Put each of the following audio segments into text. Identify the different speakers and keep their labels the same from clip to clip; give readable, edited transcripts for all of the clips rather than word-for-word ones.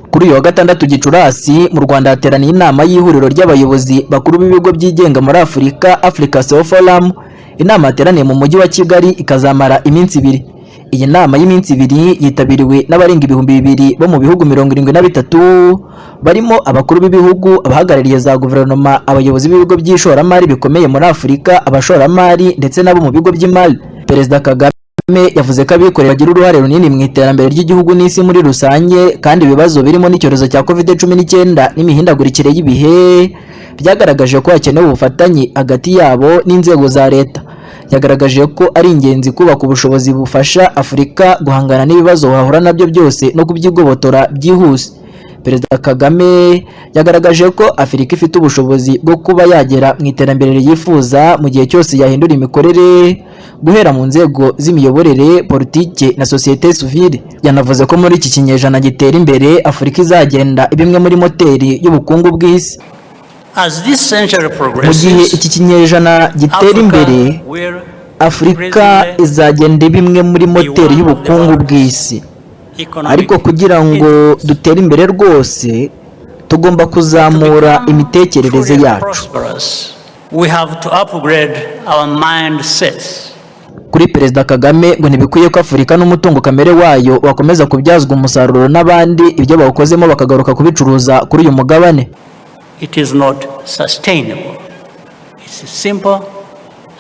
Speaker 1: Kuri uyu wa gatandatu Gicurasi mu Rwanda hateraniye inama y'ihuriro ry'abayobozi bakuru b'ibigo byigenga muri Afurika, Africa CEO Forum. Inama yateraniye mu mujyi wa Kigali ikazamara iminsi ibiri. Iyi nama y'iminsi ibiri yitabiriwe n'abarenga 2,000 bo mu bihugu 73 barimo abakuru b'ibihugu, abahagarariye za guverinoma, abayobozi b'ibigo by'ishoramari bikomeye muri Afurika, abashoramari ndetse nabo mu bigo by'imari. Perezida Kagame yavuze ko abikorera bagira uruhare runini mu iterambere ry'igihugu n'isi muri rusange, kandi ibibazo birimo n'icyorezo cya COVID-19 n'imihindagurikire y'ibihe byagaragaje ko hakenewe ubufatanye hagati yabo n'inzego za leta. Yagaragaje ko ari ingenzi kubaka ubushobozi bufasha Afurika guhangana n'ibibazo bahura nabyo byose no kubyigobotora byihuse. Perezida Kagame yagaragaje ko Afurika ifite ubushobozi bwo kuba yagera mu iterambere yifuza mu gihe cyose yahindura imikorere, guhera mu nzego z'imiyoborere, politike na societe civile. Yanavuze ko muri iki kinyejana gitera imbere Afurika izagenda ibimwe muri moteri y'ubukungu bw'isi. Mu gihe iki kinyejana gitera imbere, Afurika izagenda ibimwe muri moteri y'ubukungu bw'isi. Ariko kugira ngo dutere imbere rwose tugomba kuzamura imitekerereze yacu. Kuri Perezida Kagame ngo ntibikwiye ko Afurika n'umutungo kamere wayo wakomeza kubyazwa umusaruro n'abandi ibyo bawukozemo bakagaruka kubicuruza kuri uyu mugabane.
Speaker 2: It is not sustainable. It's simple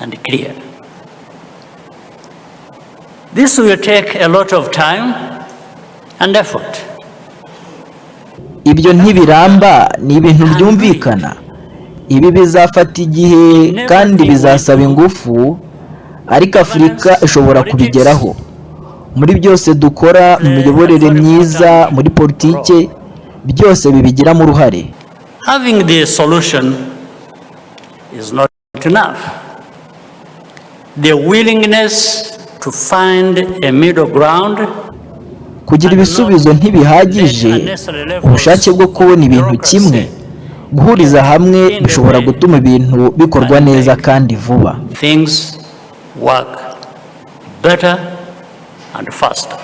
Speaker 2: and clear. This will take a lot of time and effort.
Speaker 1: Ibyo ntibiramba, ni ibintu byumvikana. Ibi bizafata igihe kandi bizasaba ingufu, ariko Afurika ishobora kubigeraho. Muri byose dukora, mu miyoborere myiza, muri politike, byose bibigiramo uruhare.
Speaker 2: Having the solution is not enough. The willingness to find a middle ground,
Speaker 1: kugira ibisubizo ntibihagije, ubushake bwo kubona ibintu kimwe, guhuriza hamwe bishobora gutuma ibintu bikorwa neza kandi vuba.
Speaker 2: Things work better and faster.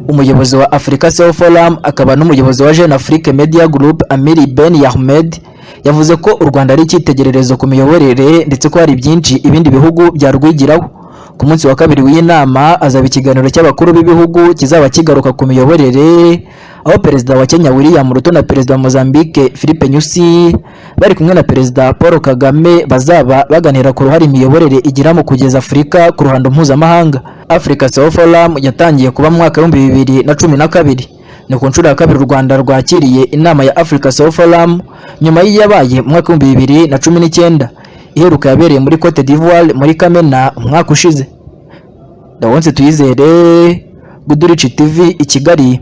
Speaker 1: Umuyobozi wa Africa CEO Forum akaba n'umuyobozi wa Jeune Afrique Media Group Amiri Ben Yahmed yavuze ko u Rwanda ari icyitegererezo ku miyoborere ndetse ko hari byinshi ibindi bihugu byarwigiraho. Ku munsi wa kabiri w'inama azaba ikiganiro cy'abakuru b'ibihugu kizaba kigaruka ku miyoborere, aho Perezida wa Kenya William Ruto na Perezida wa Mozambique Philippe Nyusi bari kumwe na Perezida Paul Kagame bazaba baganira ku ruhare imiyoborere igira mu kugeza Afurika ku ruhando mpuzamahanga. Africa CEO Forum yatangiye kuba mu mwaka wa 2012. Ni ku nshuro ya kabiri u Rwanda rwakiriye inama ya Africa CEO Forum nyuma y'yabaye mu mwaka wa 2019. Iheruka yabereye muri Cote d'Ivoire muri Kamena umwaka ushize. Dawonse Tuyizere, Goodrich TV i Kigali.